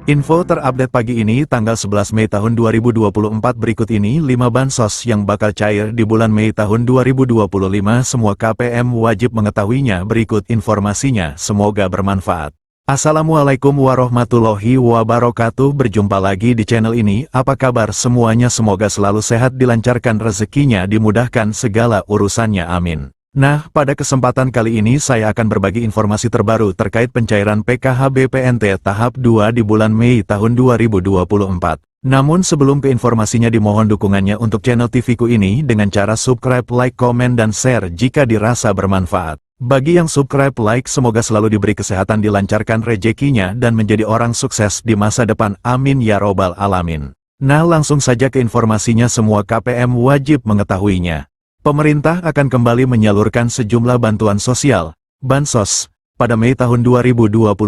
Info terupdate pagi ini tanggal 11 Mei tahun 2024 berikut ini 5 bansos yang bakal cair di bulan Mei tahun 2025. Semua KPM wajib mengetahuinya. Berikut informasinya, semoga bermanfaat. Assalamualaikum warahmatullahi wabarakatuh. Berjumpa lagi di channel ini. Apa kabar semuanya? Semoga selalu sehat, dilancarkan rezekinya, dimudahkan segala urusannya, amin. Nah, pada kesempatan kali ini saya akan berbagi informasi terbaru terkait pencairan PKH BPNT tahap 2 di bulan Mei tahun 2024. Namun sebelum ke informasinya, dimohon dukungannya untuk channel TV-ku ini dengan cara subscribe, like, komen, dan share jika dirasa bermanfaat. Bagi yang subscribe, like, semoga selalu diberi kesehatan, dilancarkan rezekinya, dan menjadi orang sukses di masa depan, amin ya robbal alamin. Nah, langsung saja ke informasinya. Semua KPM wajib mengetahuinya. Pemerintah akan kembali menyalurkan sejumlah bantuan sosial, bansos, pada Mei tahun 2025.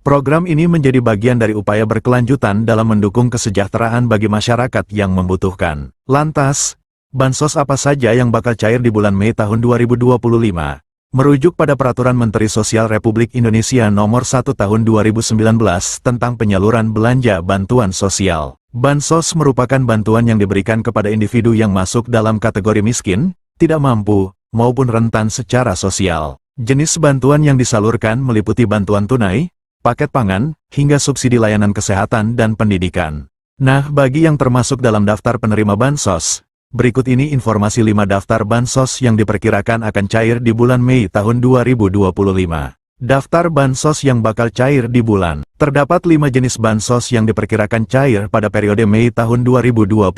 Program ini menjadi bagian dari upaya berkelanjutan dalam mendukung kesejahteraan bagi masyarakat yang membutuhkan. Lantas, bansos apa saja yang bakal cair di bulan Mei tahun 2025? Merujuk pada Peraturan Menteri Sosial Republik Indonesia Nomor 1 Tahun 2019 tentang penyaluran belanja bantuan sosial. Bansos merupakan bantuan yang diberikan kepada individu yang masuk dalam kategori miskin, tidak mampu, maupun rentan secara sosial. Jenis bantuan yang disalurkan meliputi bantuan tunai, paket pangan, hingga subsidi layanan kesehatan dan pendidikan. Nah, bagi yang termasuk dalam daftar penerima bansos, berikut ini informasi 5 daftar bansos yang diperkirakan akan cair di bulan Mei tahun 2025. Daftar bansos yang bakal cair di bulan. Terdapat 5 jenis bansos yang diperkirakan cair pada periode Mei tahun 2025,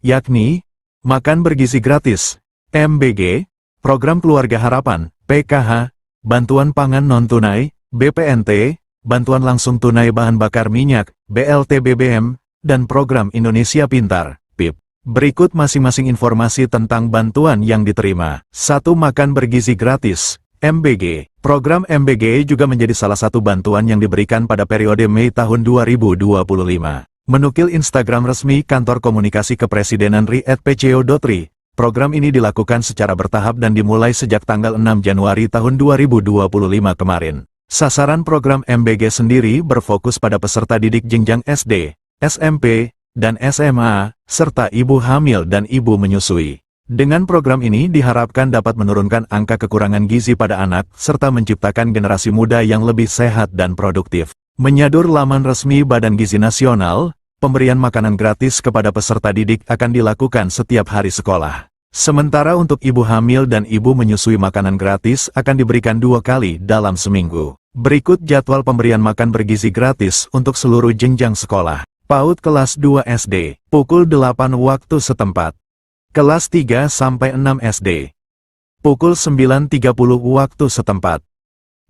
yakni Makan Bergizi Gratis, MBG, Program Keluarga Harapan, PKH, Bantuan Pangan Non-Tunai, BPNT, Bantuan Langsung Tunai Bahan Bakar Minyak, BLT BBM, dan Program Indonesia Pintar, PIP. Berikut masing-masing informasi tentang bantuan yang diterima. 1. Makan Bergizi Gratis, MBG. Program MBG juga menjadi salah satu bantuan yang diberikan pada periode Mei tahun 2025. Menukil Instagram resmi Kantor Komunikasi Kepresidenan @pco.ri, program ini dilakukan secara bertahap dan dimulai sejak tanggal 6 Januari tahun 2025 kemarin. Sasaran program MBG sendiri berfokus pada peserta didik jenjang SD, SMP, dan SMA, serta ibu hamil dan ibu menyusui. Dengan program ini diharapkan dapat menurunkan angka kekurangan gizi pada anak, serta menciptakan generasi muda yang lebih sehat dan produktif. Menyadur laman resmi Badan Gizi Nasional, pemberian makanan gratis kepada peserta didik akan dilakukan setiap hari sekolah. Sementara untuk ibu hamil dan ibu menyusui, makanan gratis akan diberikan 2 kali dalam seminggu. Berikut jadwal pemberian makan bergizi gratis untuk seluruh jenjang sekolah. PAUD kelas 2 SD, pukul 8 waktu setempat. Kelas 3 sampai 6 SD, pukul 9.30 waktu setempat.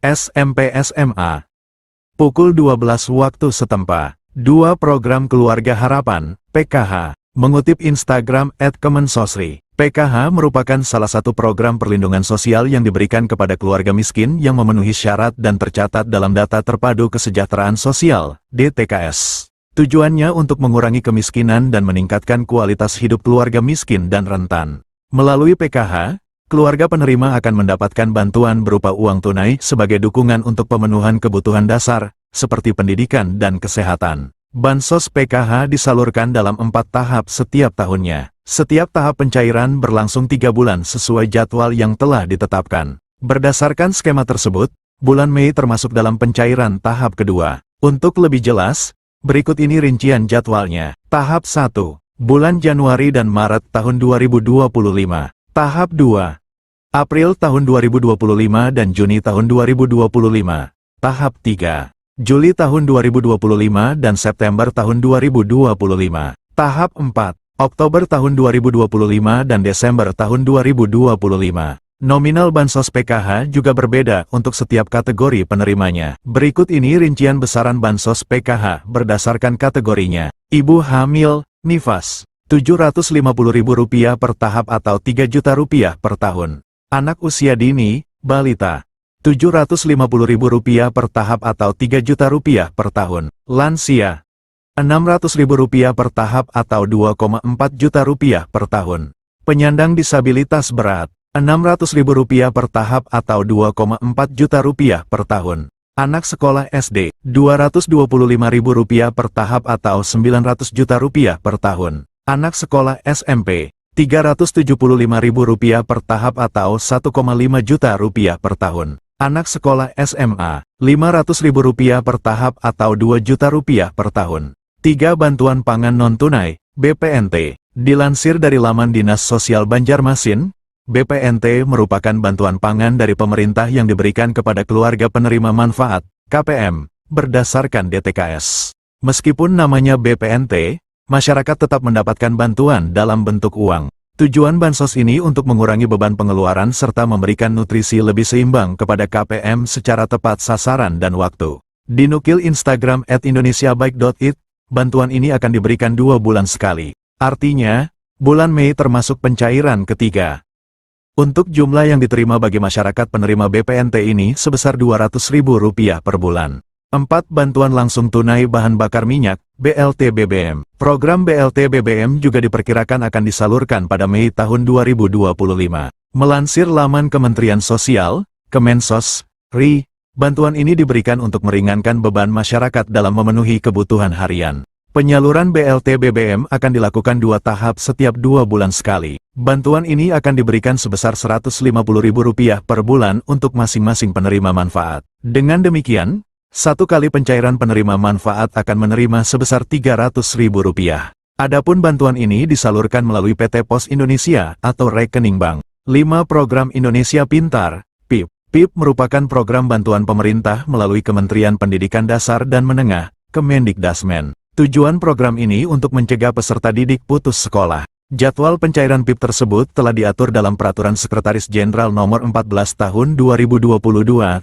SMP SMA, pukul 12 waktu setempat. 2. Program Keluarga Harapan, PKH. Mengutip Instagram @kemensosri, PKH merupakan salah satu program perlindungan sosial yang diberikan kepada keluarga miskin yang memenuhi syarat dan tercatat dalam Data Terpadu Kesejahteraan Sosial, DTKS. Tujuannya untuk mengurangi kemiskinan dan meningkatkan kualitas hidup keluarga miskin dan rentan. Melalui PKH, keluarga penerima akan mendapatkan bantuan berupa uang tunai sebagai dukungan untuk pemenuhan kebutuhan dasar, seperti pendidikan dan kesehatan. Bansos PKH disalurkan dalam 4 tahap setiap tahunnya. Setiap tahap pencairan berlangsung 3 bulan sesuai jadwal yang telah ditetapkan. Berdasarkan skema tersebut, bulan Mei termasuk dalam pencairan tahap kedua. Untuk lebih jelas, berikut ini rincian jadwalnya. Tahap 1, bulan Januari dan Maret tahun 2025. Tahap 2, April tahun 2025 dan Juni tahun 2025. Tahap 3, Juli tahun 2025 dan September tahun 2025. Tahap 4, Oktober tahun 2025 dan Desember tahun 2025. Nominal bansos PKH juga berbeda untuk setiap kategori penerimanya. Berikut ini rincian besaran bansos PKH berdasarkan kategorinya. Ibu hamil, nifas, Rp750.000 per tahap atau Rp3 juta per tahun. Anak usia dini, balita, Rp750.000 per tahap atau Rp3 juta per tahun. Lansia, Rp600.000 per tahap atau Rp2,4 juta per tahun. Penyandang disabilitas berat, Rp600.000 per tahap atau Rp2,4 juta per tahun. Anak sekolah SD, Rp225.000 per tahap atau Rp900 juta per tahun. Anak sekolah SMP, Rp375.000 per tahap atau Rp1,5 juta per tahun. Anak sekolah SMA, Rp500.000 per tahap atau Rp2 juta per tahun. 3 Bantuan Pangan Non-Tunai, BPNT. Dilansir dari laman Dinas Sosial Banjarmasin, BPNT merupakan bantuan pangan dari pemerintah yang diberikan kepada keluarga penerima manfaat, KPM, berdasarkan DTKS. Meskipun namanya BPNT, masyarakat tetap mendapatkan bantuan dalam bentuk uang. Tujuan bansos ini untuk mengurangi beban pengeluaran serta memberikan nutrisi lebih seimbang kepada KPM secara tepat sasaran dan waktu. Dinukil Instagram @indonesiabaik.it, bantuan ini akan diberikan 2 bulan sekali. Artinya, bulan Mei termasuk pencairan ketiga. Untuk jumlah yang diterima bagi masyarakat penerima BPNT ini sebesar Rp200.000 per bulan. 4 Bantuan langsung tunai bahan bakar minyak, BLT BBM. Program BLT BBM juga diperkirakan akan disalurkan pada Mei tahun 2025. Melansir laman Kementerian Sosial, Kemensos, RI, bantuan ini diberikan untuk meringankan beban masyarakat dalam memenuhi kebutuhan harian. Penyaluran BLT BBM akan dilakukan 2 tahap setiap 2 bulan sekali. Bantuan ini akan diberikan sebesar Rp150.000 per bulan untuk masing-masing penerima manfaat. Dengan demikian, 1 kali pencairan penerima manfaat akan menerima sebesar Rp300.000. Adapun bantuan ini disalurkan melalui PT Pos Indonesia atau rekening bank. 5 Program Indonesia Pintar, PIP. PIP merupakan program bantuan pemerintah melalui Kementerian Pendidikan Dasar dan Menengah, Kemendikdasmen. Tujuan program ini untuk mencegah peserta didik putus sekolah. Jadwal pencairan PIP tersebut telah diatur dalam Peraturan Sekretaris Jenderal Nomor 14 Tahun 2022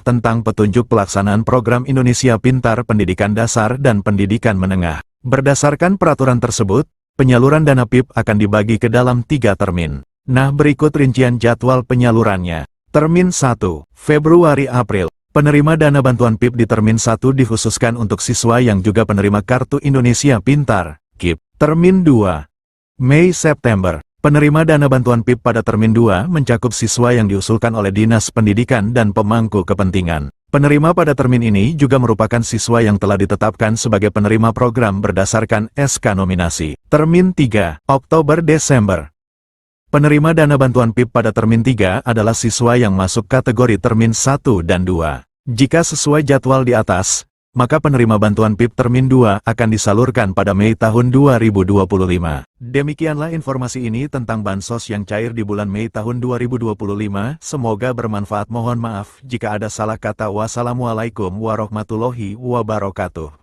tentang petunjuk pelaksanaan program Indonesia Pintar Pendidikan Dasar dan Pendidikan Menengah. Berdasarkan peraturan tersebut, penyaluran dana PIP akan dibagi ke dalam 3 termin. Nah, berikut rincian jadwal penyalurannya. Termin 1, Februari-April. Penerima dana bantuan PIP di Termin 1 dikhususkan untuk siswa yang juga penerima Kartu Indonesia Pintar, KIP. Termin 2, Mei-September. Penerima dana bantuan PIP pada Termin 2 mencakup siswa yang diusulkan oleh Dinas Pendidikan dan pemangku kepentingan. Penerima pada termin ini juga merupakan siswa yang telah ditetapkan sebagai penerima program berdasarkan SK nominasi. Termin 3, Oktober-Desember. Penerima dana bantuan PIP pada Termin 3 adalah siswa yang masuk kategori Termin 1 dan 2. Jika sesuai jadwal di atas, maka penerima bantuan PIP Termin 2 akan disalurkan pada Mei tahun 2025. Demikianlah informasi ini tentang bansos yang cair di bulan Mei tahun 2025. Semoga bermanfaat. Mohon maaf jika ada salah kata. Wassalamualaikum warahmatullahi wabarakatuh.